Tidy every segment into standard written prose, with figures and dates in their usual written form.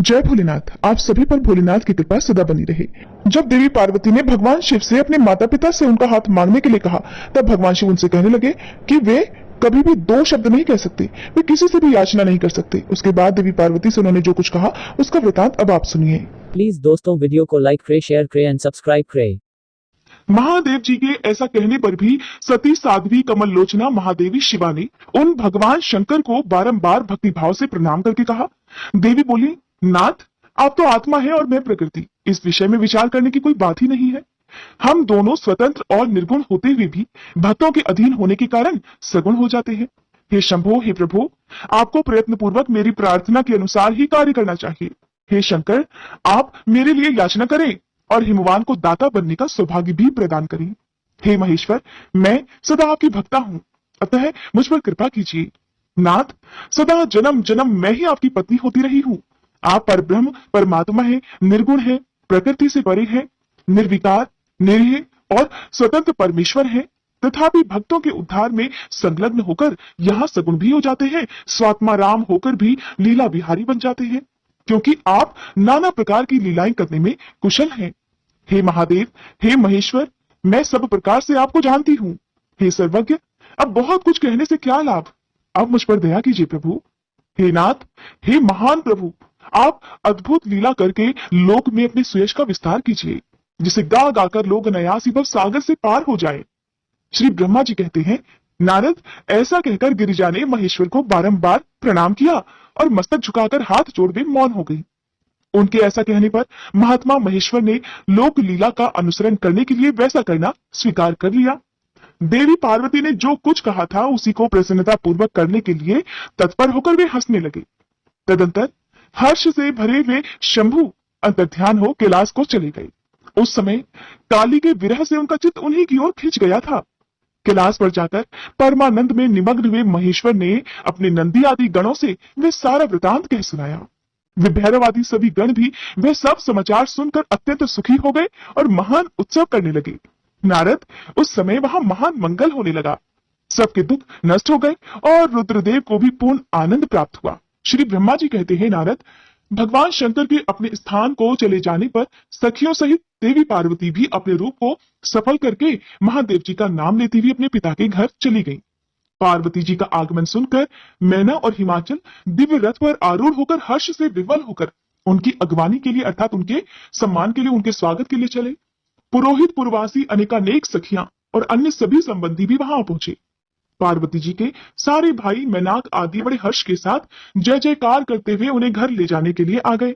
जय भोलेनाथ। आप सभी पर भोलेनाथ की कृपा सदा बनी रहे। जब देवी पार्वती ने भगवान शिव से अपने माता पिता से उनका हाथ मांगने के लिए कहा, तब भगवान शिव उनसे कहने लगे कि वे कभी भी दो शब्द नहीं कह सकते, वे किसी से भी याचना नहीं कर सकते। उसके बाद देवी पार्वती से उन्होंने जो कुछ कहा उसका वृतांत अब आप सुनिए। प्लीज दोस्तों वीडियो को लाइक करे, शेयर करे एंड सब्सक्राइब करे। महादेव जी के ऐसा कहने पर भी सती साध्वी कमल लोचना महादेवी शिवा ने उन भगवान शंकर को बारंबार भक्ति भाव से प्रणाम करके कहा। देवी बोली, नाथ, आप तो आत्मा है और मैं प्रकृति, इस विषय में विचार करने की कोई बात ही नहीं है। हम दोनों स्वतंत्र और निर्गुण होते हुए भी भक्तों के अधीन होने के कारण सगुण हो जाते हैं। हे शंभो, हे प्रभु, आपको प्रयत्न पूर्वक मेरी प्रार्थना के अनुसार ही कार्य करना चाहिए। हे शंकर, आप मेरे लिए याचना करें और हिमवान को दाता बनने का सौभाग्य भी प्रदान करें। हे महेश्वर, मैं सदा आपकी भक्ता हूँ, अतः मुझ पर कृपा कीजिए। नाथ, सदा जन्म जन्म मैं ही आपकी पत्नी होती रही हूँ। आप परब्रह्म परमात्मा है, निर्गुण है, प्रकृति से परे है, निर्विकार, निरीह और स्वतंत्र परमेश्वर है। तथापि भक्तों के उद्धार में संलग्न होकर यहाँ सगुण भी हो जाते हैं, स्वात्मा राम होकर भी लीला विहारी बन जाते हैं, क्योंकि आप नाना प्रकार की लीलाएं करने में कुशल हैं। हे महादेव, हे महेश्वर, मैं सब प्रकार से आपको जानती हूँ। हे सर्वज्ञ, अब बहुत कुछ कहने से क्या लाभ, अब मुझ पर दया कीजिए प्रभु। हे नाथ, हे महान प्रभु, आप अद्भुत लीला करके लोक में अपने सुयश का विस्तार कीजिए, जिसे गा गाकर लोग अनायास ही भव सागर से पार हो जाए। श्री ब्रह्मा जी कहते हैं, नारद, ऐसा कहकर गिरिजा ने महेश्वर को बारंबार प्रणाम किया और मस्तक झुकाकर हाथ जोड़े मौन हो गई। उनके ऐसा कहने पर महात्मा महेश्वर ने लोक लीला का अनुसरण करने के लिए वैसा करना स्वीकार कर लिया। देवी पार्वती ने जो कुछ कहा था उसी को प्रसन्नता पूर्वक करने के लिए तत्पर होकर वे हंसने लगे। तदंतर हर्ष से भरे हुए शंभु अंतर्ध्यान हो कैलाश को चले गए। उस समय काली के विरह से उनका चित्त उन्हीं की ओर खिंच गया था। कैलाश पर जाकर परमानंद में निमग्न हुए महेश्वर ने अपने नंदी आदि गणों से वे सारा वृतांत कह सुनाया। वे भैरव आदि सभी गण भी वे सब समाचार सुनकर अत्यंत सुखी हो गए और महान उत्सव करने लगे। नारद, उस समय वहां महान मंगल होने लगा, सबके दुख नष्ट हो गए और रुद्रदेव को भी पूर्ण आनंद प्राप्त हुआ। श्री ब्रह्मा जी कहते हैं, नारद, भगवान शंकर के अपने स्थान को चले जाने पर सखियों सहित देवी पार्वती भी अपने रूप को सफल करके महादेव जी का नाम लेती हुई अपने पिता के घर चली गई। पार्वती जी का आगमन सुनकर मैना और हिमाचल दिव्य रथ पर आरूढ़ होकर हर्ष से विवल होकर उनकी अगवानी के लिए अर्थात उनके सम्मान के लिए, उनके स्वागत के लिए चले। पुरोहित, पुरवासी, अनेकानेक सखियां और अन्य सभी संबंधी भी वहां पहुंचे। पार्वती जी के सारे भाई मैनाक आदि बड़े हर्ष के साथ जय जयकार करते हुए उन्हें घर ले जाने के लिए आ गए।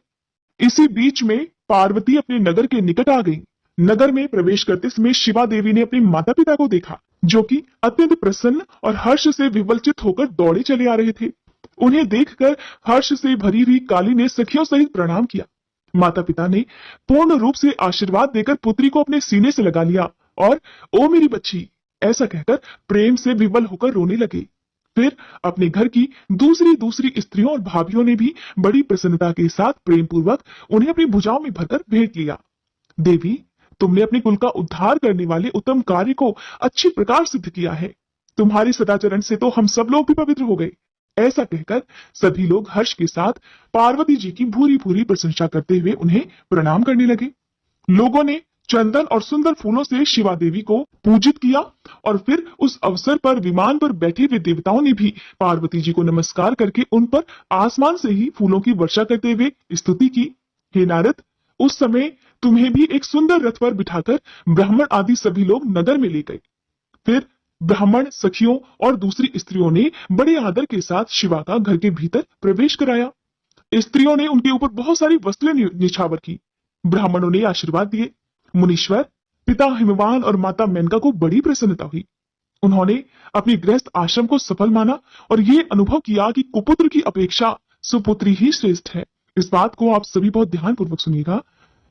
इसी बीच में पार्वती अपने नगर के निकट आ गई। नगर में प्रवेश करते समय शिवा देवी ने अपने माता पिता को देखा, जो कि अत्यंत प्रसन्न और हर्ष से विवलचित होकर दौड़े चले आ रहे थे। उन्हें देखकर हर्ष से भरी हुई काली ने सखियों सहित प्रणाम किया। माता पिता ने पूर्ण रूप से आशीर्वाद देकर पुत्री को अपने सीने से लगा लिया और ओ मेरी बच्ची ऐसा कहकर प्रेम से विवल होकर रोने लगे। फिर अपने घर की दूसरी स्त्रियों और भाभियों ने भी बड़ी प्रसन्नता के साथ प्रेम पूर्वक उन्हें अपनी भुजाओं में भरकर भेंट लिया। देवी, तुमने अपने कुल का उद्धार करने वाले उत्तम कार्य को अच्छी प्रकार सिद्ध किया है। तुम्हारे सदाचरण से तो हम सब लोग भी पवित्र हो गए। ऐसा कहकर सभी लोग हर्ष के साथ पार्वती जी की भूरी भूरी प्रशंसा करते हुए उन्हें प्रणाम करने लगे। लोगों ने चंदन और सुंदर फूलों से शिवा देवी को पूजित किया और फिर उस अवसर पर विमान पर बैठे हुए देवताओं ने भी पार्वती जी को नमस्कार करके उन पर आसमान से ही फूलों की वर्षा करते हुए स्तुति की। हे नारद, उस समय तुम्हें भी एक सुंदर रथ पर बिठाकर ब्राह्मण आदि सभी लोग नगर में ले गए। फिर ब्राह्मण, सखियों और दूसरी स्त्रियों ने बड़े आदर के साथ शिवा का घर के भीतर प्रवेश कराया। स्त्रियों ने उनके ऊपर बहुत सारी वस्तुएं निछावर की। ब्राह्मणों ने आशीर्वाद दिए। मुनीश्वर, पिता हिमवान और माता मेनका को बड़ी प्रसन्नता हुई। उन्होंने अपनी गृहस्थ आश्रम को सफल माना और ये अनुभव किया कि कुपुत्र की अपेक्षा सुपुत्री ही श्रेष्ठ है। इस बात को आप सभी बहुत ध्यान पूर्वक सुनिएगा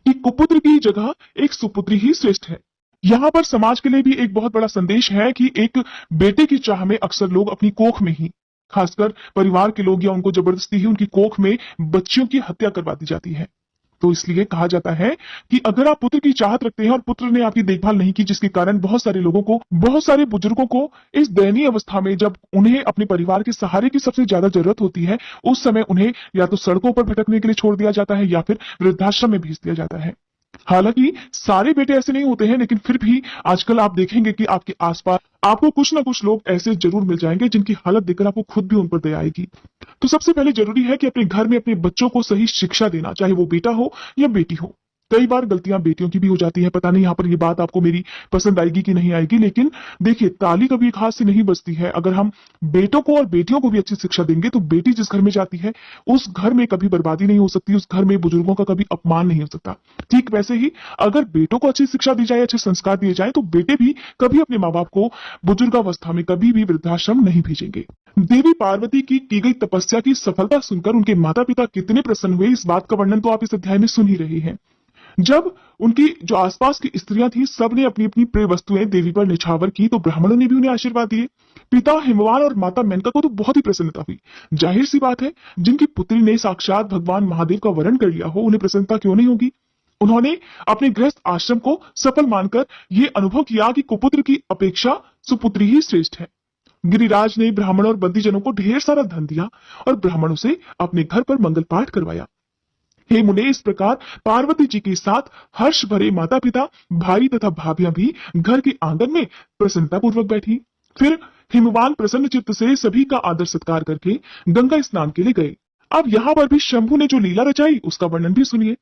कि कुपुत्र की जगह एक सुपुत्री ही श्रेष्ठ है। यहाँ पर समाज के लिए भी एक बहुत बड़ा संदेश है कि एक बेटे की चाह में अक्सर लोग अपनी कोख में ही, खासकर परिवार के लोग या उनको जबरदस्ती ही उनकी कोख में बच्चियों की हत्या करवा दी जाती है। तो इसलिए कहा जाता है कि अगर आप पुत्र की चाहत रखते हैं और पुत्र ने आपकी देखभाल नहीं की, जिसके कारण बहुत सारे लोगों को, बहुत सारे बुजुर्गों को इस दयनीय अवस्था में, जब उन्हें अपने परिवार के सहारे की सबसे ज्यादा जरूरत होती है, उस समय उन्हें या तो सड़कों पर भटकने के लिए छोड़ दिया जाता है या फिर वृद्धाश्रम में भेज दिया जाता है। हालांकि सारे बेटे ऐसे नहीं होते हैं, लेकिन फिर भी आजकल आप देखेंगे कि आपके आसपास आपको कुछ ना कुछ लोग ऐसे जरूर मिल जाएंगे जिनकी हालत देखकर आपको खुद भी उन पर दया आएगी। तो सबसे पहले जरूरी है कि अपने घर में अपने बच्चों को सही शिक्षा देना, चाहे वो बेटा हो या बेटी हो। कई बार गलतियां बेटियों की भी हो जाती है, पता नहीं यहाँ पर ये बात आपको मेरी पसंद आएगी कि नहीं आएगी, लेकिन देखिए, ताली कभी एक हाथ से नहीं बजती है। अगर हम बेटों को और बेटियों को भी अच्छी शिक्षा देंगे तो बेटी जिस घर में जाती है उस घर में कभी बर्बादी नहीं हो सकती, उस घर में बुजुर्गों का कभी अपमान नहीं हो सकता। ठीक वैसे ही अगर बेटों को अच्छी शिक्षा दी जाए, अच्छे संस्कार दिए जाए, तो बेटे भी कभी अपने माँ बाप को बुजुर्गावस्था में कभी भी वृद्धाश्रम नहीं भेजेंगे। देवी पार्वती की गई तपस्या की सफलता सुनकर उनके माता पिता कितने प्रसन्न हुए, इस बात का वर्णन तो आप इस अध्याय में सुन ही रहे हैं। जब उनकी जो आसपास की स्त्रियां थी, सब ने अपनी अपनी प्रिय वस्तुएं देवी पर निछावर की, तो ब्राह्मणों ने भी उन्हें आशीर्वाद दिए। पिता हिमवान और माता मेनका को तो बहुत ही प्रसन्नता हुई। जाहिर सी बात है, जिनकी पुत्री ने साक्षात भगवान महादेव का वरण कर लिया हो, उन्हें प्रसन्नता क्यों नहीं होगी। उन्होंने अपने गृहस्थ आश्रम को सफल मानकर यह अनुभव किया कि कुपुत्र की अपेक्षा सुपुत्री ही श्रेष्ठ है। गिरिराज ने ब्राह्मणों और बंदीजनों को ढेर सारा धन दिया और ब्राह्मणों से अपने घर पर मंगल पाठ करवाया। हे मुने, इस प्रकार पार्वती जी के साथ हर्ष भरे माता पिता, भाई तथा भाभियां भी घर के आंगन में प्रसन्नता पूर्वक बैठी। फिर हिमवान प्रसन्न चित्त से सभी का आदर सत्कार करके गंगा स्नान के लिए गए। अब यहाँ पर भी शंभु ने जो लीला रचाई उसका वर्णन भी सुनिए।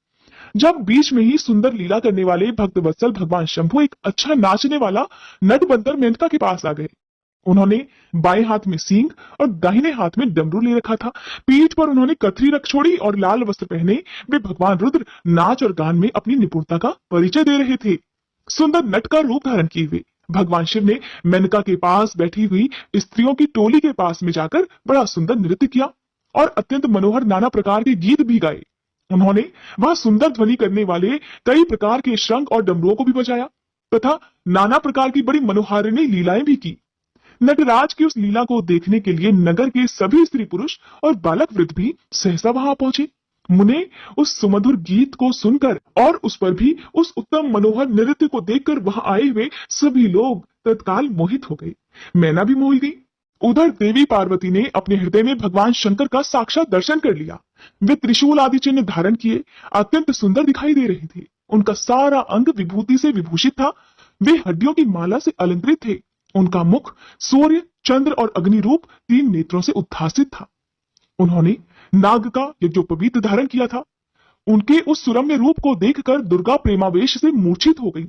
जब बीच में ही सुंदर लीला करने वाले भक्त वत्सल भगवान शंभु एक अच्छा नाचने वाला नट बनकर मेनका के पास आ गए। उन्होंने बाएं हाथ में सींग और दाहिने हाथ में डमरू ले रखा था। पीठ पर उन्होंने कथरी रख छोड़ी और लाल वस्त्र पहने वे भगवान रुद्र नाच और गान में अपनी निपुणता का परिचय दे रहे थे। सुंदर नट का रूप धारण किए हुए भगवान शिव ने मेनका के पास बैठी हुई स्त्रियों की टोली के पास में जाकर बड़ा सुंदर नृत्य किया और अत्यंत मनोहर नाना प्रकार के गीत भी गाए। उन्होंने वह सुंदर ध्वनि करने वाले कई प्रकार के शंख और डमरुओं को भी बजाया तथा नाना प्रकार की बड़ी मनोहारिणी लीलाएं भी की। नटराज की उस लीला को देखने के लिए नगर के सभी स्त्री पुरुष और बालक वृद्ध भी सहसा वहां पहुंचे। मुने, उस सुमधुर गीत को सुनकर और उस पर भी उस उत्तम मनोहर नृत्य को देखकर वहां आए हुए सभी लोग तत्काल मोहित हो गए। मैना भी मोह गई। उधर देवी पार्वती ने अपने हृदय में भगवान शंकर का साक्षात दर्शन कर लिया। वे त्रिशूल आदि चिन्ह धारण किए अत्यंत सुंदर दिखाई दे रहे थे। उनका सारा अंग विभूति से विभूषित था। वे हड्डियों की माला से अलंकृत थे। उनका मुख सूर्य, चंद्र और अग्नि रूप 3 नेत्रों से उद्भासित था। उन्होंने नाग का यज्ञोपवीत धारण किया था। उनके उस सुरम्य रूप को देखकर दुर्गा प्रेमावेश से मूर्छित हो गई।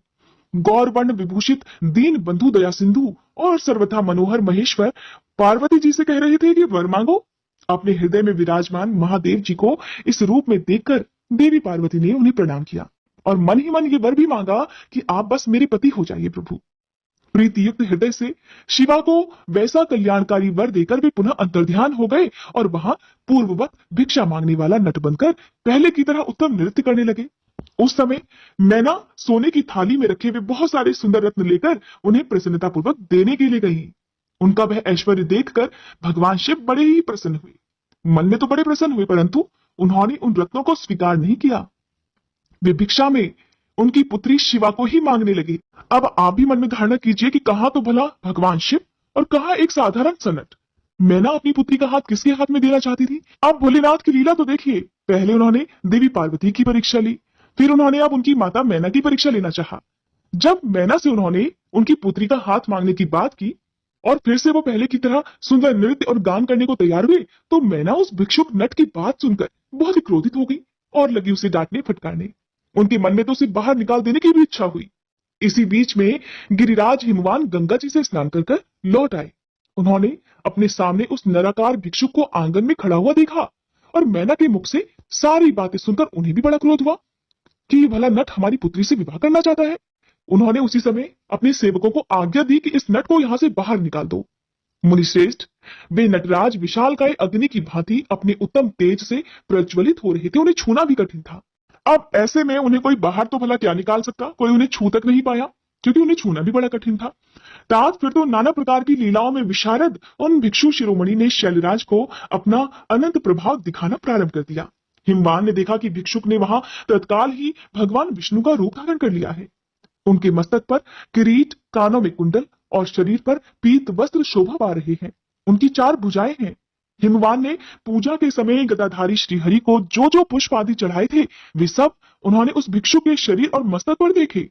गौरवर्ण विभूषित दीन बंधु दया सिंधु और सर्वथा मनोहर महेश्वर पार्वती जी से कह रहे थे कि वर मांगो। अपने हृदय में विराजमान महादेव जी को इस रूप में देखकर देवी पार्वती ने उन्हें प्रणाम किया और मन ही मन ये वर भी मांगा कि आप बस मेरे पति हो जाइए प्रभु। प्रीति युक्त हृदय से शिवा को वैसा कल्याणकारी वर देकर वे पुनः अंतर्ध्यान हो गए और वहां पूर्ववत भिक्षा मांगने वाला नट बनकर पहले की तरह उत्तम नृत्य करने लगे। उस समय मैना सोने की थाली में रखे हुए बहुत सारे सुंदर रत्न लेकर उन्हें प्रसन्नता पूर्वक देने के लिए गई। उनका वह ऐश्वर्य देखकर भगवान शिव बड़े ही प्रसन्न हुए। मन में तो बड़े प्रसन्न हुए, परंतु उन्होंने उन रत्नों को स्वीकार नहीं किया। वे भिक्षा में उनकी पुत्री शिवा को ही मांगने लगे। अब आप भी मन में धारणा कीजिए कि कहाँ तो भला भगवान शिव और कहाँ एक साधारण सा नट। मैना अपनी पुत्री का हाथ किसके हाथ में देना चाहती थी? अब भोलेनाथ की लीला तो देखिए। पहले उन्होंने देवी पार्वती की परीक्षा ली, फिर उन्होंने अब उनकी माता मैना की परीक्षा लेना चाहा। जब मैना से उन्होंने उनकी पुत्री का हाथ मांगने की बात की और फिर से वो पहले की तरह सुंदर नृत्य और गान करने को तैयार हुए, तो मैना उस भिक्षुक नट की बात सुनकर बहुत ही क्रोधित हो गई और लगी उसे डांटने फटकारने। उनके मन में तो उसे बाहर निकाल देने की भी इच्छा हुई। इसी बीच में गिरिराज हिमवान गंगा जी से स्नान कर लौट आए। उन्होंने अपने सामने उस नराकार भिक्षुक को आंगन में खड़ा हुआ देखा और मैना के मुख से सारी बातें सुनकर उन्हें भी बड़ा क्रोध हुआ कि ये भला नट हमारी पुत्री से विवाह करना चाहता है। उन्होंने उसी समय अपने सेवकों को आज्ञा दी कि इस नट को यहां से बाहर निकाल दो। मुनिश्रेष्ठ, वे नटराज विशालकाय अग्नि की भांति अपने उत्तम तेज से प्रज्वलित हो रहे थे। उन्हें छूना भी कठिन था। अब ऐसे में उन्हें कोई बाहर तो भला क्या निकाल सकता? कोई उन्हें छू तक नहीं पाया, क्योंकि उन्हें छूना भी बड़ा कठिन था। तात फिर तो नाना प्रकार की लीलाओं में विशारद उन भिक्षु शिरोमणि ने शैलराज को अपना अनंत प्रभाव दिखाना प्रारंभ कर दिया। हिमवान ने देखा कि भिक्षुक ने वहां तत्काल ही भगवान विष्णु का रूप धारण कर लिया है। उनके मस्तक पर किरीट, कानों में कुंडल और शरीर पर पीत वस्त्र शोभा पा रहे हैं। उनकी 4 भुजाएं हैं। हिमवान ने पूजा के समय गदाधारी श्रीहरि को जो जो पुष्प आदि चढ़ाए थे, वे सब उन्होंने उस भिक्षु के शरीर और मस्तक पर देखे।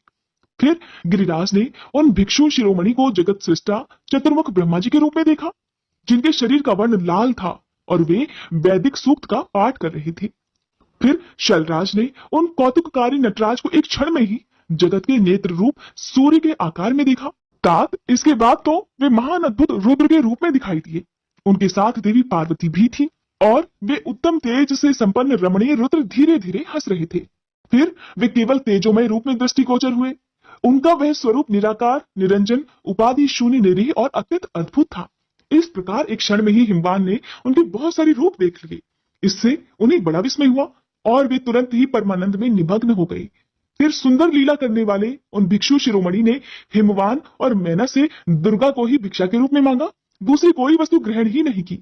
फिर गिरिराज ने उन भिक्षु शिरोमणि को जगत सृष्टा चतुर्मुख ब्रह्मा जी के रूप में देखा, जिनके शरीर का वर्ण लाल था और वे वैदिक सूक्त का पाठ कर रहे थे। फिर शैलराज ने उन कौतुककारी नटराज को एक क्षण में ही जगत के नेत्र रूप सूर्य के आकार में देखा। तात इसके बाद तो वे महान अद्भुत रुद्र के रूप में दिखाई दिए। उनके साथ देवी पार्वती भी थी और वे उत्तम तेज से संपन्न रमणीय रुद्र धीरे धीरे हंस रहे थे। फिर वे केवल तेजोमय रूप में दृष्टिगोचर हुए। उनका वह स्वरूप निराकार, निरंजन, उपाधि शून्य, निरीह और अत्यंत अद्भुत था। इस प्रकार एक क्षण में ही हिमवान ने उनके बहुत सारे रूप देख लिए। इससे उन्हें बड़ा विस्मय हुआ और वे तुरंत ही परमानंद में निमग्न हो गए। फिर सुंदर लीला करने वाले उन भिक्षु शिरोमणि ने हिमवान और मैना से दुर्गा को ही भिक्षा के रूप में मांगा, दूसरी कोई वस्तु ग्रहण ही नहीं की।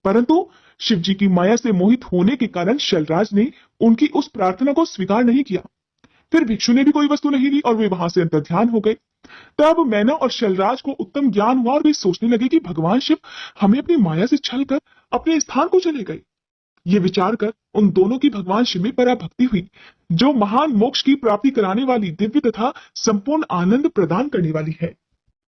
परंतु शिव जी की माया से मोहित होने के कारण शैलराज ने उनकी उस प्रार्थना को स्वीकार नहीं किया। फिर भिक्षु ने भी कोई वस्तु नहीं ली और वे वहां से अंतर्ध्यान हो गए। तब मैना और शैलराज को उत्तम ज्ञान हुआ और वे सोचने लगे कि भगवान शिव हमें अपनी माया से छलकर अपने स्थान को चले गए। ये विचार कर उन दोनों की भगवान शिव में पराभक्ति हुई, जो महान मोक्ष की प्राप्ति कराने वाली, दिव्य तथा संपूर्ण आनंद प्रदान करने वाली है।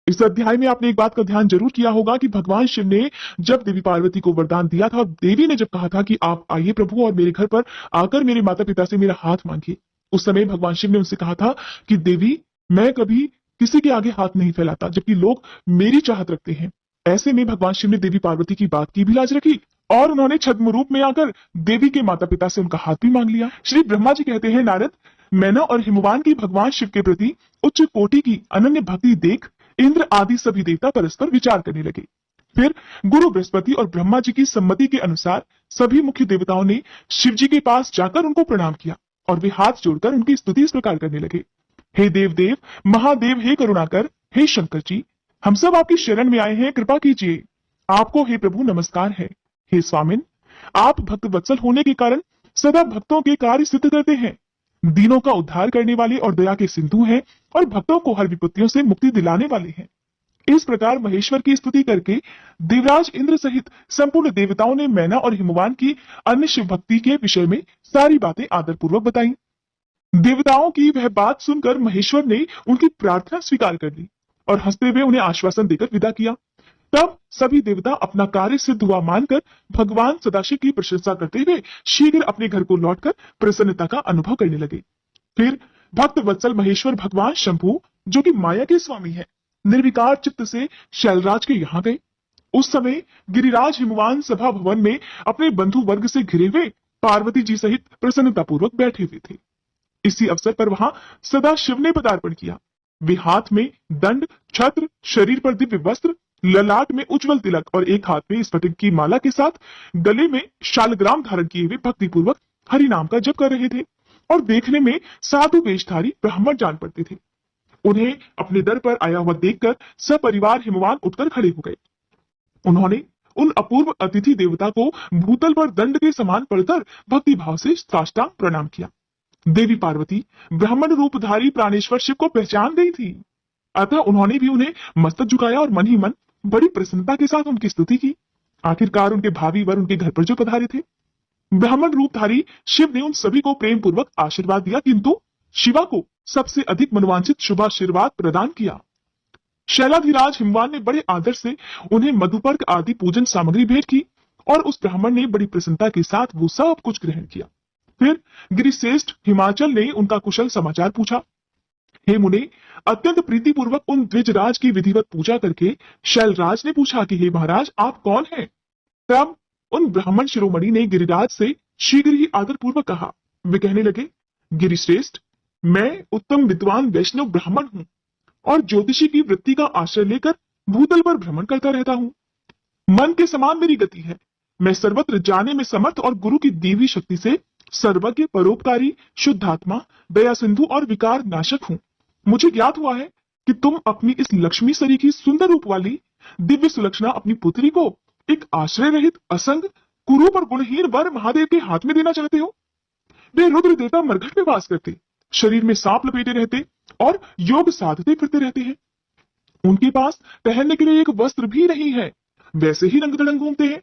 इस अध्याय में आपने एक बात का ध्यान जरूर किया होगा कि भगवान शिव ने जब देवी पार्वती को वरदान दिया था और देवी ने जब कहा था कि आप आइए प्रभु और मेरे घर पर आकर मेरे माता पिता से मेरा हाथ मांगिए, उस समय भगवान शिव ने उनसे कहा था कि देवी, मैं कभी किसी के आगे हाथ नहीं फैलाता, जबकि लोग मेरी चाहत रखते हैं। ऐसे में भगवान शिव ने देवी पार्वती की बात की भी लाज रखी और उन्होंने छद्म रूप में आकर देवी के माता पिता से उनका हाथ भी मांग लिया। श्री ब्रह्मा जी कहते हैं, नारद, मैना और हिमवान की भगवान शिव के प्रति उच्च कोटि की अनन्य भक्ति देख इंद्र आदि सभी देवता परस्पर विचार करने लगे। फिर गुरु बृहस्पति और ब्रह्मा जी की सम्मति के अनुसार सभी मुख्य देवताओं ने शिव जी के पास जाकर उनको प्रणाम किया और वे हाथ जोड़कर उनकी स्तुति इस प्रकार करने लगे। हे देव देव, महादेव, हे करुणाकर, हे शंकर जी, हम सब आपकी शरण में आए हैं, कृपा कीजिए। आपको हे प्रभु नमस्कार है। हे स्वामिन, आप भक्त वत्सल होने के कारण सदा भक्तों के कार्य सिद्ध करते हैं, दीनों का उद्धार करने वाले और दया के सिंधु हैं और भक्तों को हर विपत्तियों से मुक्ति दिलाने वाले हैं। इस प्रकार महेश्वर की स्तुति करके देवराज इंद्र सहित संपूर्ण देवताओं ने मैना और हिमवान की अन्य शिव भक्ति के विषय में सारी बातें आदरपूर्वक बताई। देवताओं की वह बात सुनकर महेश्वर ने उनकी प्रार्थना स्वीकार कर ली और हंसते हुए उन्हें आश्वासन देकर विदा किया। तब सभी देवता अपना कार्य सिद्ध हुआ मानकर भगवान सदाशिव की प्रशंसा करते हुए शीघ्र अपने घर को लौटकर प्रसन्नता का अनुभव करने लगे। फिर भक्त वत्सल महेश्वर भगवान शंभु, जो कि माया के स्वामी है, निर्विकार चित्त से शैलराज के यहाँ गए। उस समय गिरिराज हिमवान सभा भवन में अपने बंधु वर्ग से घिरे हुए पार्वती जी सहित प्रसन्नता पूर्वक बैठे हुए थे। इसी अवसर पर वहां सदा शिव ने पदार्पण किया। वे हाथ में दंड, छत्र, शरीर पर दिव्य वस्त्र, ललाट में उज्जवल तिलक और एक हाथ में स्फटिक की माला के साथ गले में शालग्राम धारण किए हुए भक्ति पूर्वक हरि नाम का जप कर रहे थे और देखने में साधु वेशधारी ब्राह्मण जान पड़ते थे। उन्हें अपने दर पर आया हुआ देखकर सपरिवार हिमवान उठकर खड़े हो गए। उन्होंने उन अपूर्व अतिथि देवता को भूतल पर दंड के समान पड़कर भक्ति भाव से साष्टांग प्रणाम किया। देवी पार्वती ब्राह्मण रूपधारी प्राणेश्वर शिव को पहचान गई थी, अतः उन्होंने भी उन्हें मस्तक झुकाया और मन ही मन बड़ी प्रसन्नता के साथ उनकी स्तुति की। आखिरकार उनके भावी वर उनके घर पर जो पधारे थे। ब्राह्मण रूपधारी शिव ने उन सभी को प्रेम पूर्वक आशीर्वाद दिया, किंतु शिवा को सबसे अधिक मनवांछित शुभाशीर्वाद प्रदान किया। शैलाधिराज हिमवान ने बड़े आदर से उन्हें मधुपर्क आदि पूजन सामग्री भेंट की और उस ब्राह्मण ने बड़ी प्रसन्नता के साथ वो सब कुछ ग्रहण किया। फिर गिरिश्रेष्ठ हिमाचल ने उनका कुशल समाचार पूछा। हे मुने, अत्यंत प्रीतिपूर्वक उन द्विजराज की विधिवत पूजा करके शैलराज ने पूछा कि हे महाराज, आप कौन हैं? तब उन ब्राह्मण शिरोमणि ने गिरिराज से शीघ्र ही आदरपूर्वक कहा। वे कहने लगे, गिरिश्रेष्ठ, मैं उत्तम विद्वान वैष्णव ब्राह्मण हूँ और ज्योतिषी की वृत्ति का आश्रय लेकर भूतल पर भ्रमण करता रहता हूँ। मन के समान मेरी गति है। मैं सर्वत्र जाने में समर्थ और गुरु की दी हुई शक्ति से सर्वज्ञ, परोपकारी, शुद्धात्मा, दया सिंधु और विकार नाशक हूँ। मुझे ज्ञात हुआ है कि तुम अपनी इस लक्ष्मी सरी की सुंदर रूप वाली दिव्य सुलक्षणा अपनी पुत्री को एक आश्रय रहित, असंग, कुरूप और गुणहीन वर महादेव के हाथ में देना चाहते हो। वे रुद्र देवता मरघट में वास करते, शरीर में सांप लपेटे रहते और योग साधते फिरते रहते हैं। उनके पास पहनने के लिए एक वस्त्र भी नहीं है, वैसे ही रंग दड़ंग घूमते हैं,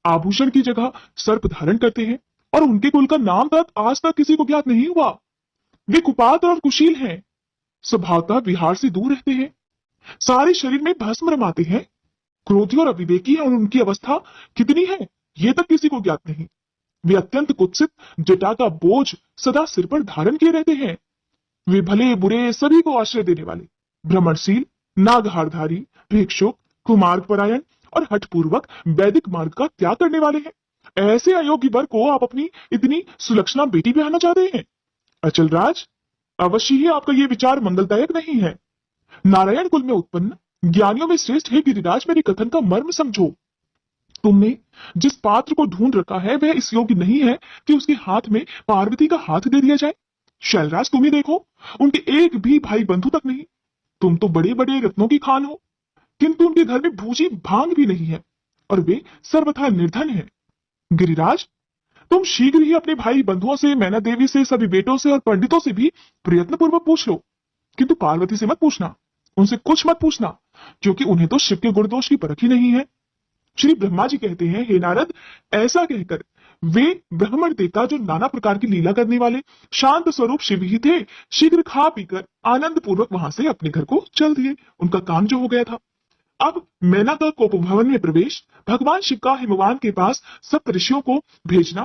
आभूषण की जगह सर्प धारण करते हैं और उनके कुल का नाम तक आज तक किसी को ज्ञात नहीं हुआ। वे कुपात्र और कुशील हैं, स्वभावतः विहार से दूर रहते हैं, सारे शरीर में भस्म रमाते हैं, क्रोधी और अविवेकी है और उनकी अवस्था कितनी है ये तक किसी को ज्ञात नहीं। वे अत्यंत कुत्सित जटा का बोझ सदा सिर पर धारण किए रहते हैं। वे भले बुरे सभी को आश्रय देने वाले, भ्रमणशील, नागहारधारी, भिक्षुक, कुमार्ग परायण और हठपूर्वक वैदिक मार्ग का त्याग करने वाले हैं। ऐसे अयोग्य वर को आप अपनी इतनी सुलक्षणा बेटी ब्याहना चाहते हैं? अचल राज, अवश्य ही आपका ये विचार मंगलदायक नहीं है। नारायण कुल में उत्पन्न ज्ञानियों में श्रेष्ठ है गिरिराज, मेरे कथन का मर्म समझो। तुमने जिस पात्र को ढूंढ रखा है वह इस योग्य नहीं है कि उसके हाथ में पार्वती का हाथ दे दिया जाए। शैलराज, तुम ही देखो, उनके एक भी भाई बंधु तक नहीं। तुम तो बड़े बड़े रत्नों की खान हो, किंतु उनके घर में भूजी भांग भी नहीं है और वे सर्वथा निर्धन है। गिरिराज, तुम शीघ्र ही अपने भाई बंधुओं से, मैना देवी से, सभी बेटों से और पंडितों से भी प्रयत्न पूर्वक पूछ लो, किंतु पार्वती से मत पूछना, उनसे कुछ मत पूछना, क्योंकि उन्हें तो शिव के गुणदोष की परख ही नहीं है। श्री ब्रह्मा जी कहते हैं, हे नारद, ऐसा कहकर वे ब्राह्मण देवता जो नाना प्रकार की लीला करने वाले शांत स्वरूप शिव ही थे, शीघ्र खा पीकर आनंद पूर्वक वहां से अपने घर को चल दिए। उनका काम जो हो गया था। अब मैना का कोप भवन में प्रवेश, भगवान शिव का हिमवान के पास सप्त ऋषियों को भेजना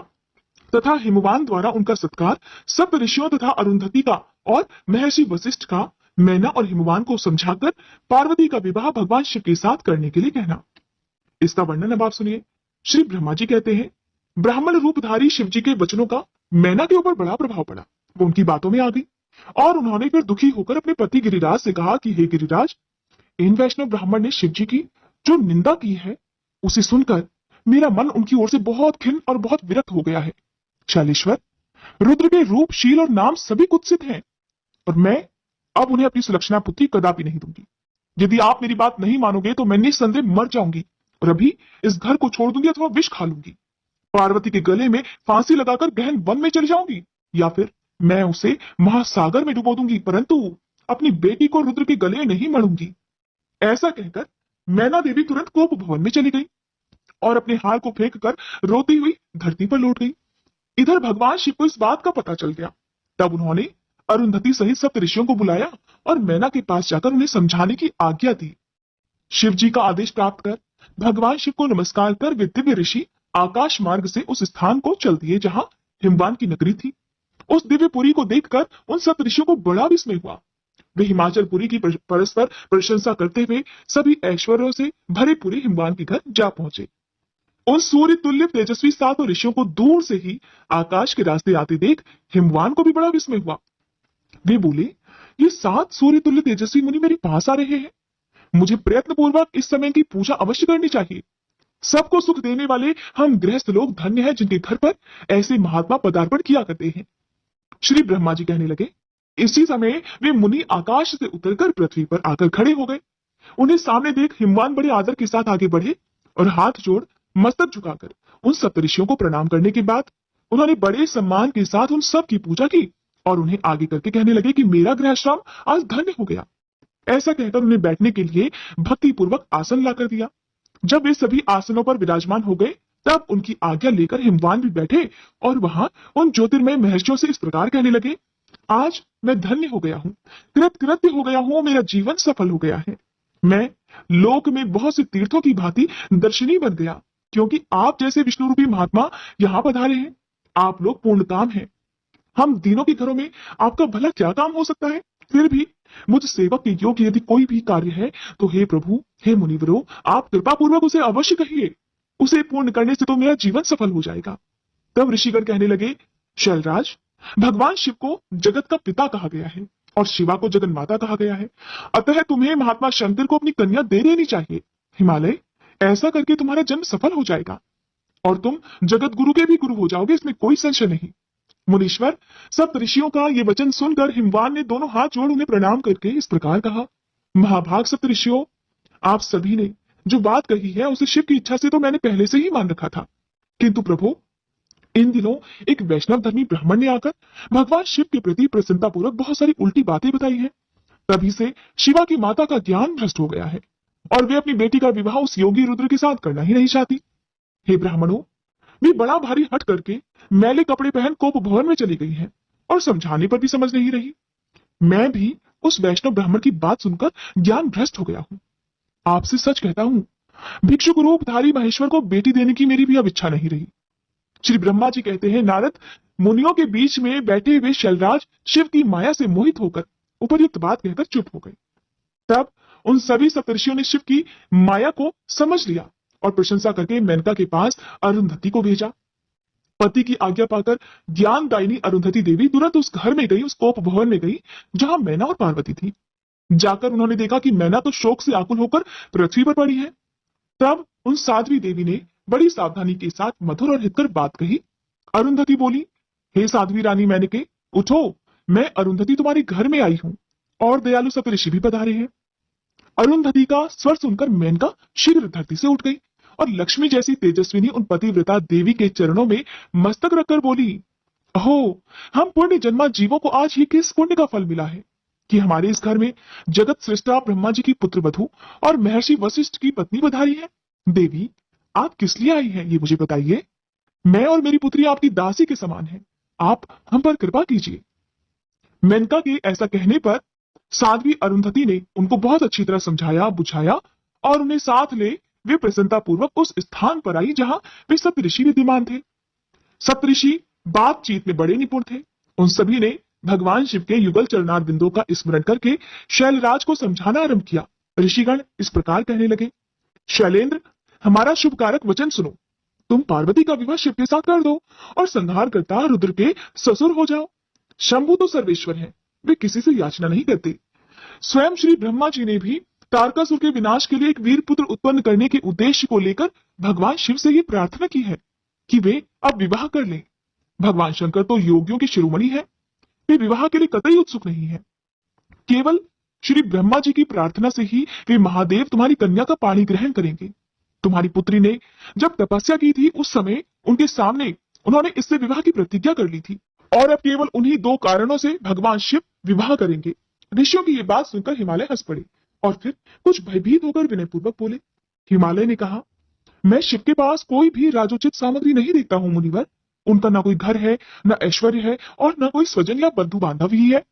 तथा हिमवान द्वारा उनका सत्कार, सप्त ऋषियों तथा अरुंधति का और महर्षि वशिष्ठ का मैना और हिमवान को समझाकर पार्वती का विवाह भगवान शिव के साथ करने के लिए कहना। इसका वर्णन अब आप सुनिए। श्री ब्रह्मा जी कहते हैं, ब्राह्मण रूपधारी शिव जी के वचनों का मैना के ऊपर बड़ा प्रभाव पड़ा। वो उनकी बातों में आ गई और उन्होंने फिर दुखी होकर अपने पति गिरिराज से कहा कि हे गिरिराज, इन वैष्णव ब्राह्मण ने शिव जी की जो निंदा की है उसे सुनकर मेरा मन उनकी ओर से बहुत खिन्न और बहुत विरक्त हो गया है। शैलेश्वर, रुद्र के रूप, शील और नाम सभी कुत्सित हैं और मैं अब उन्हें अपनी सुलक्षणा पुत्री कदापि नहीं दूंगी। यदि आप मेरी बात नहीं मानोगे तो मैं निस्संदेह मर जाऊंगी और अभी इस घर को छोड़ दूंगी अथवा विष खा लूंगी। पार्वती के गले में फांसी लगाकर गहन वन में चली जाऊंगी या फिर मैं उसे महासागर में डुबो दूंगी, परंतु अपनी बेटी को रुद्र के गले नहीं मरूंगी। ऐसा कहकर मैना देवी तुरंत कोप भवन में चली गई और अपने हार को फेंक कर रोती हुई धरती पर लौट गई। इधर भगवान शिव को इस बात का पता चल गया। तब उन्होंने अरुंधति सहित सप्त ऋषियों को बुलाया और मैना के पास जाकर उन्हें समझाने की आज्ञा दी। शिव जी का आदेश प्राप्त कर भगवान शिव को नमस्कार कर वे दिव्य ऋषि आकाश मार्ग से उस स्थान को चल दिए जहां हिमवान की नगरी थी। उस दिव्य पुरी को देखकर उन सप्त ऋषियों को बड़ा विस्मय हुआ। वे हिमाचल पुरी की परस्पर प्रशंसा करते हुए सभी ऐश्वर्यों से भरे पूरे हिमवान के घर जा पहुंचे। उन सूर्य तुल्य तेजस्वी सातों ऋषियों को दूर से ही आकाश के रास्ते आते देख हिमवान को भी बड़ा विस्मय हुआ। वे बोले, ये 7 सूर्य तुल्य तेजस्वी मुनि मेरे पास आ रहे हैं, मुझे प्रयत्न पूर्वक इस समय की पूजा अवश्य करनी चाहिए। सबको सुख देने वाले हम गृहस्थ लोग धन्य हैं जिनके घर पर ऐसे महात्मा पदार्पण किया करते हैं। श्री ब्रह्मा जी कहने लगे। इसी समय वे मुनि आकाश से उतरकर पृथ्वी पर आकर खड़े हो गए। उन्हें सामने देख हिमवान बड़े आदर के साथ आगे बढ़े और हाथ जोड़ मस्तक झुकाकर उन सप्तऋषियों को प्रणाम करने के बाद उन्होंने बड़े सम्मान के साथ उन सब की पूजा की और उन्हें आगे करके कहने लगे कि मेरा गृहश्रम आज धन्य हो गया। ऐसा कहकर उन्हें बैठने के लिए भक्ति पूर्वक आसन लाकर दिया। जब वे सभी आसनों पर विराजमान हो गए तब उनकी आज्ञा लेकर हिमवान भी बैठे और वहां उन ज्योतिर्मय महर्षियों से इस प्रकार कहने लगे, आज मैं धन्य हो गया हूँ, कृतकृत्य हो गया हूँ, मेरा जीवन सफल हो गया है। मैं लोक में बहुत से तीर्थों की भांति दर्शनी बन गया, क्योंकि आप जैसे विष्णु रूपी महात्मा यहाँ पधारे हैं। आप लोग पूर्ण काम हैं। हम तीनों के घरों में आपका भला क्या काम हो सकता है? फिर भी मुझ सेवक के योग्य यदि कोई भी कार्य है तो हे प्रभु, हे मुनिवरों, आप कृपा पूर्वक उसे अवश्य कहिए। उसे पूर्ण करने से तो मेरा जीवन सफल हो जाएगा। तब ऋषिगण कहने लगे, शैलराज, भगवान शिव को जगत का पिता कहा गया है और शिवा को जगन माता कहा गया है, अतः तुम्हें महात्मा शंकर को अपनी कन्या दे देनी चाहिए। हिमालय, ऐसा करके तुम्हारा जन्म सफल हो जाएगा और तुम जगत गुरु के भी गुरु हो जाओगे, इसमें कोई संशय नहीं। मुनीश्वर, सप्त ऋषियों का ये वचन सुनकर हिमवान ने दोनों हाथ जोड़ उन्हें प्रणाम करके इस प्रकार कहा, महाभाग सप्त ऋषियों, आप सभी ने जो बात कही है उसे शिव की इच्छा से तो मैंने पहले से ही मान रखा था, किंतु प्रभु, इन दिनों एक वैष्णव धर्मी ब्राह्मण ने आकर भगवान शिव के प्रति प्रसन्नतापूर्वक बहुत सारी उल्टी बातें बताई हैं। तभी से शिवा की माता का ज्ञान भ्रष्ट हो गया है और वे अपनी बेटी का विवाह उस योगी रुद्र के साथ करना ही नहीं चाहती। हे ब्राह्मणों, वे बड़ा भारी हट करके मैले कपड़े पहन कोप भवन में चली गई है और समझाने पर भी समझ नहीं रही। मैं भी उस वैष्णव ब्राह्मण की बात सुनकर ज्ञान भ्रष्ट हो गया हूँ। आपसे सच कहता हूँ, भिक्षुक रूपधारी महेश्वर को बेटी देने की मेरी भी अब इच्छा नहीं रही। श्री ब्रह्मा जी कहते हैं, नारद, मुनियों के बीच में बैठे हुए शैलराज शिव की माया से मोहित होकर उपर्युक्त बात कहकर चुप हो गए। तब उन सभी सप्तर्षियों ने शिव की माया को समझ लिया और प्रशंसा करके मेनका के पास अरुंधति को भेजा। पति की आज्ञा पाकर ज्ञानदायिनी अरुंधति देवी तुरंत उस घर में गई, उस कोप भवन में गई जहां मैना और पार्वती थी। जाकर उन्होंने देखा कि मैना तो शोक से आकुल होकर पृथ्वी पर पड़ी है। तब उन साध्वी देवी ने बड़ी सावधानी के साथ मधुर और हितकर बात कही। अरुंधति बोली, हे साध्वी रानी मेनके, उठो, मैं अरुंधति तुम्हारे घर में आई हूँ और दयालु सप्तऋषि भी पधारे हैं। अरुंधति का स्वर सुनकर मेनका शीघ्र धरती से उठ गई और लक्ष्मी जैसी तेजस्विनी उन पतिव्रता देवी के चरणों में मस्तक रखकर बोली, अहो, हम पुण्य जन्मा जीवों को आज ही किस पुण्य का फल मिला है कि हमारे इस घर में जगत सृष्टा ब्रह्मा जी की पुत्र वधू और महर्षि वशिष्ठ की पत्नी पधारी है। देवी, आप किस लिए आई हैं, ये मुझे बताइए। मैं और मेरी पुत्री आपकी दासी के समान है, आप हम पर कृपा कीजिए। मेनका के ऐसा कहने पर साध्वी अरुंधति ने उनको बहुत अच्छी तरह समझाया बुझाया और उन्हें साथ ले वे प्रसन्नतापूर्वक उस स्थान पर आई जहां वे सप्तऋषि विद्यमान थे। सप्तऋषि बातचीत में बड़े निपुण थे। उन सभी ने भगवान शिव के युगल चरणार बिंदुओं का स्मरण करके शैलराज को समझाना आरंभ किया। ऋषिगण इस प्रकार कहने लगे, शैलेंद्र, हमारा शुभ कारक वचन सुनो। तुम पार्वती का विवाह शिव के साथ कर दो और संहार करता रुद्र के ससुर हो जाओ। शंभु तो सर्वेश्वर हैं, वे किसी से याचना नहीं करते। स्वयं श्री ब्रह्मा जी ने भी तारकासुर के विनाश के लिए एक वीर पुत्र उत्पन्न करने के उद्देश्य को लेकर भगवान शिव से ये प्रार्थना की है कि वे अब विवाह कर लें। भगवान शंकर तो योगियों के शिरोमणि हैं, वे विवाह के लिए कतई उत्सुक नहीं है। केवल श्री ब्रह्मा जी की प्रार्थना से ही वे महादेव तुम्हारी कन्या का पाणी ग्रहण करेंगे। तुम्हारी पुत्री ने जब तपस्या की थी उस समय उनके सामने उन्होंने इससे विवाह की प्रतिज्ञा कर ली थी और अब केवल उन्हीं दो कारणों से भगवान शिव विवाह करेंगे। ऋषियों की ये बात सुनकर हिमालय हंस पड़े और फिर कुछ भयभीत होकर विनयपूर्वक बोले। हिमालय ने कहा, मैं शिव के पास कोई भी राजोचित सामग्री नहीं देखता हूँ मुनिवर। उनका ना कोई घर है, न ऐश्वर्य है और न कोई स्वजन या बंधु बांधव ही है।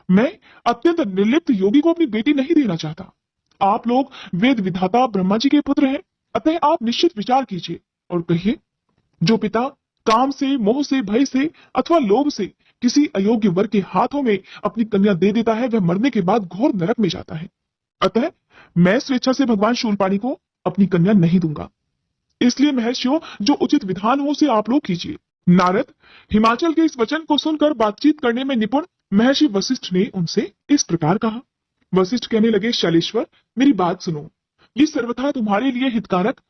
मैं अत्यंत निर्लिप्त योगी को अपनी बेटी नहीं देना चाहता। आप लोग वेद विधाता ब्रह्मा जी के पुत्र हैं, अतः आप निश्चित विचार कीजिए और कहिए, जो पिता काम से, मोह से, भय से अथवा लोभ से किसी अयोग्य वर के हाथों में अपनी कन्या दे देता है, वह मरने के बाद घोर नरक में जाता है। अतः मैं स्वेच्छा से भगवान शूलपाणी को अपनी कन्या नहीं दूंगा। इसलिए महर्षियों, जो उचित विधान हो उसे आप लोग कीजिए। नारद, हिमाचल के इस वचन को सुनकर बातचीत करने में निपुण महर्षि वशिष्ठ ने उनसे इस प्रकार कहा। वशिष्ठ कहने लगे, शैलेश्वर, मेरी बात सुनो। ये सर्वथा तुम्हारे लिए हितकारक,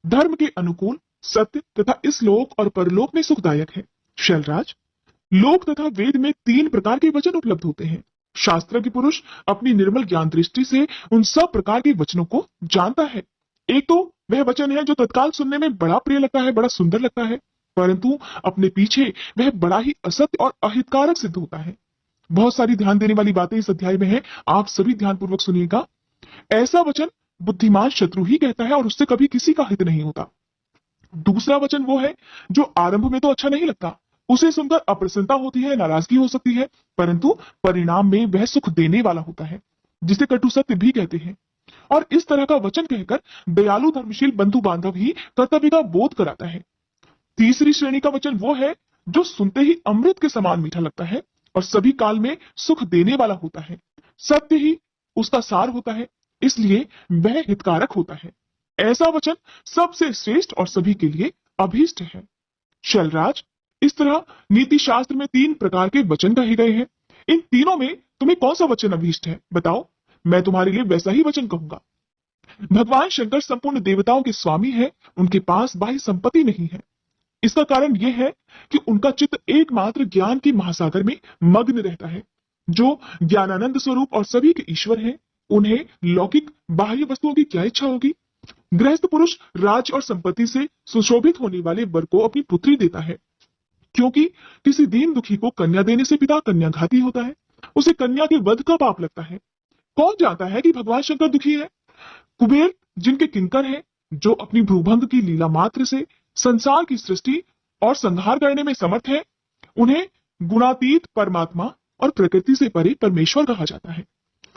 धर्म के अनुकूल, सत्य तथा इस लोक और परलोक में सुखदायक है। शैलराज, लोक तथा वेद में 3 प्रकार के वचन उपलब्ध होते हैं। शास्त्र के पुरुष अपनी निर्मल ज्ञान दृष्टि से उन सब प्रकार के वचनों को जानता है। एक तो वह वचन है जो तत्काल सुनने में बड़ा प्रिय लगता है, बड़ा सुंदर लगता है, परंतु अपने पीछे वह बड़ा ही असत्य और अहितकारक सिद्ध होता है। बहुत सारी ध्यान देने वाली बातें इस अध्याय में है, आप सभी ध्यानपूर्वक सुनिएगा। ऐसा वचन बुद्धिमान शत्रु ही कहता है और उससे कभी किसी का हित नहीं होता। दूसरा वचन वो है जो आरंभ में तो अच्छा नहीं लगता, उसे सुनकर अप्रसन्नता होती है, नाराजगी हो सकती है, परंतु परिणाम में वह सुख देने वाला होता है, जिसे कटु सत्य भी कहते हैं। और इस तरह का वचन कहकर दयालु धर्मशील बंधु बांधव ही कर्तव्य का बोध कराता है। तीसरी श्रेणी का वचन वो है जो सुनते ही अमृत के समान मीठा लगता है और सभी काल में सुख देने वाला होता है। सत्य ही उसका सार होता है, इसलिए वह हितकारक होता है। ऐसा वचन सबसे श्रेष्ठ और सभी के लिए अभीष्ट है। शैलराज, इस तरह नीति शास्त्र में 3 प्रकार के वचन कहे गए हैं। इन तीनों में तुम्हें कौन सा वचन अभीष्ट है, बताओ, मैं तुम्हारे लिए वैसा ही वचन कहूंगा। भगवान शंकर संपूर्ण देवताओं के स्वामी है, उनके पास बाह्य संपत्ति नहीं है। इसका कारण यह है कि उनका चित्त एकमात्र ज्ञान के महासागर में मग्न रहता है। जो ज्ञानानंद स्वरूप और सभी के ईश्वर हैं, उन्हें लौकिक बाह्य वस्तुओं की क्या इच्छा होगी। गृहस्थ पुरुष राज और संपत्ति से सुशोभित होने वाले वर को अपनी पुत्री देता है। क्योंकि किसी दीन दुखी को कन्या देने से पिता कन्याघाती होता है, उसे कन्या के वध का पाप लगता है। कौन जानता है कि भगवान शंकर दुखी है? कुबेर जिनके किंकर हैं, जो अपनी भ्रूभंग की लीला मात्र से संसार की सृष्टि और संहार करने में समर्थ है, उन्हें गुणातीत परमात्मा और प्रकृति से परे परमेश्वर कहा जाता है।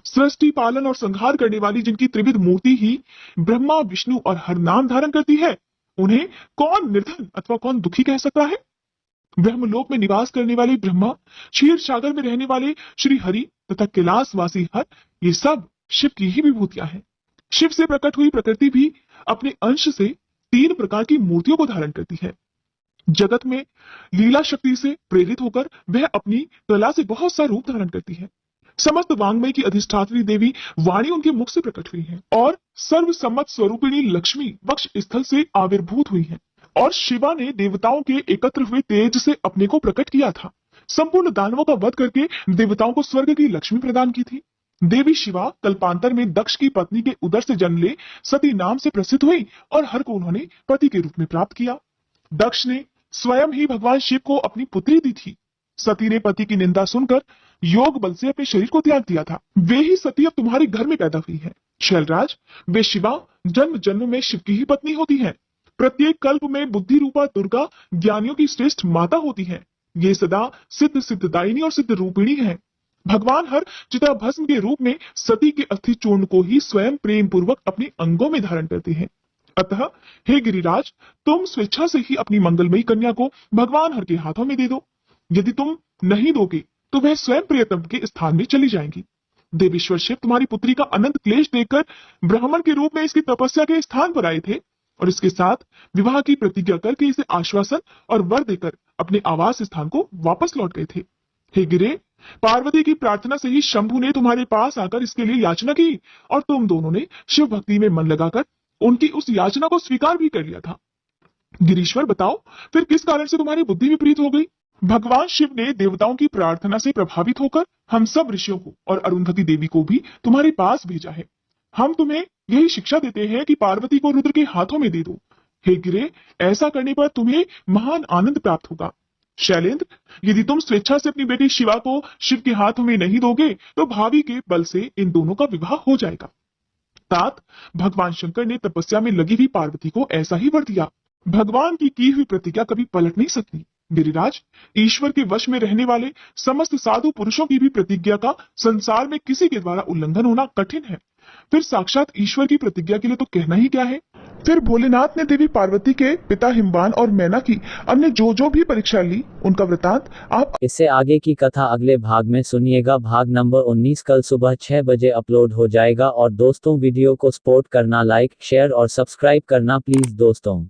सृष्टि पालन और संहार करने वाली जिनकी त्रिविध मूर्ति ही ब्रह्मा विष्णु और हर नाम धारण करती है, उन्हें कौन निर्धन अथवा कौन दुखी कह सकता है? ब्रह्मलोक में निवास करने वाले ब्रह्मा, क्षीर सागर में रहने वाले श्री हरि तथा कैलाशवासी हर, ये सब शिव की ही विभूतियां हैं। शिव से प्रकट हुई प्रकृति भी अपने अंश से 3 प्रकार की मूर्तियों को धारण करती है। जगत में लीला शक्ति से प्रेरित होकर वह अपनी कला से बहुत सा रूप धारण करती है। समस्त वांग्मय की अधिष्ठात्री देवी वाणी उनके मुख से प्रकट हुई है और सर्वसम्मत स्वरूपिणी लक्ष्मी वक्ष स्थल से आविर्भूत हुई है। और शिवा ने देवताओं के एकत्र हुए तेज से अपने को प्रकट किया था। संपूर्ण दानवों का वध करके देवताओं को स्वर्ग की लक्ष्मी प्रदान की थी। देवी शिवा कल्पांतर में दक्ष की पत्नी के उदर से जन्म ले सती नाम से प्रसिद्ध हुई और हर को उन्होंने पति के रूप में प्राप्त किया। दक्ष ने स्वयं ही भगवान शिव को अपनी पुत्री दी थी। सती ने पति की निंदा सुनकर योग बल से अपने शरीर को त्याग दिया था। वे ही सती अब तुम्हारे घर में पैदा हुई है। शैलराज, वे शिवा जन्म जन्म में शिव की ही पत्नी होती है। प्रत्येक कल्प में बुद्धि रूपा दुर्गा ज्ञानियों की श्रेष्ठ माता होती है। ये सदा सिद्ध सिद्धदायिनी और सिद्ध रूपिणी है। भगवान हर चिता भस्म के रूप में सती के अस्थि चूर्ण को ही स्वयं प्रेम पूर्वक अपने अंगों में धारण करते हैं। अतः हे गिरिराज, तुम स्वेच्छा से ही अपनी मंगलमयी कन्या को भगवान हर के हाथों में दे दो। यदि तुम नहीं दोगे तो वह स्वयं प्रियतम के स्थान में चली जाएंगी। देवेश्वर शिव तुम्हारी पुत्री का अनंत क्लेश देखकर ब्राह्मण के रूप में इसकी तपस्या के स्थान पर आए थे और इसके साथ विवाह की प्रतिज्ञा करके इसे आश्वासन और वर देकर अपने आवास स्थान को वापस लौट गए थे। हे गिरे, पार्वती की प्रार्थना से ही शंभु ने तुम्हारे पास आकर इसके लिए याचना की और तुम दोनों ने शिव भक्ति में मन लगाकर उनकी उस याचना को स्वीकार भी कर लिया था। गिरीश्वर, बताओ फिर किस कारण से तुम्हारी बुद्धि विपरीत हो गई? भगवान शिव ने देवताओं की प्रार्थना से प्रभावित होकर हम सब ऋषियों को और अरुंधति देवी को भी तुम्हारे पास भेजा है। हम तुम्हें यही शिक्षा देते हैं कि पार्वती को रुद्र के हाथों में दे दो। हे गिरे, ऐसा करने पर तुम्हें महान आनंद प्राप्त होगा। शैलेंद्र, यदि तुम स्वेच्छा से अपनी बेटी शिवा को शिव के हाथों में नहीं दोगे तो भावी के बल से इन दोनों का विवाह हो जाएगा। तात, भगवान शंकर ने तपस्या में लगी हुई पार्वती को ऐसा ही वर दिया। भगवान की हुई प्रतिज्ञा कभी पलट नहीं सकती। गिरिराज, ईश्वर के वश में रहने वाले समस्त साधु पुरुषों की भी प्रतिज्ञा का संसार में किसी के द्वारा उल्लंघन होना कठिन है। फिर साक्षात ईश्वर की प्रतिज्ञा के लिए तो कहना ही क्या है। फिर भोलेनाथ ने देवी पार्वती के पिता हिमवान और मैना की अन्य जो भी परीक्षा ली, उनका वृतांत आप इससे आगे की कथा अगले भाग में सुनिएगा। भाग नंबर 19 कल सुबह 6 बजे अपलोड हो जाएगा। और दोस्तों, वीडियो को सपोर्ट करना, लाइक, शेयर और सब्सक्राइब करना प्लीज दोस्तों।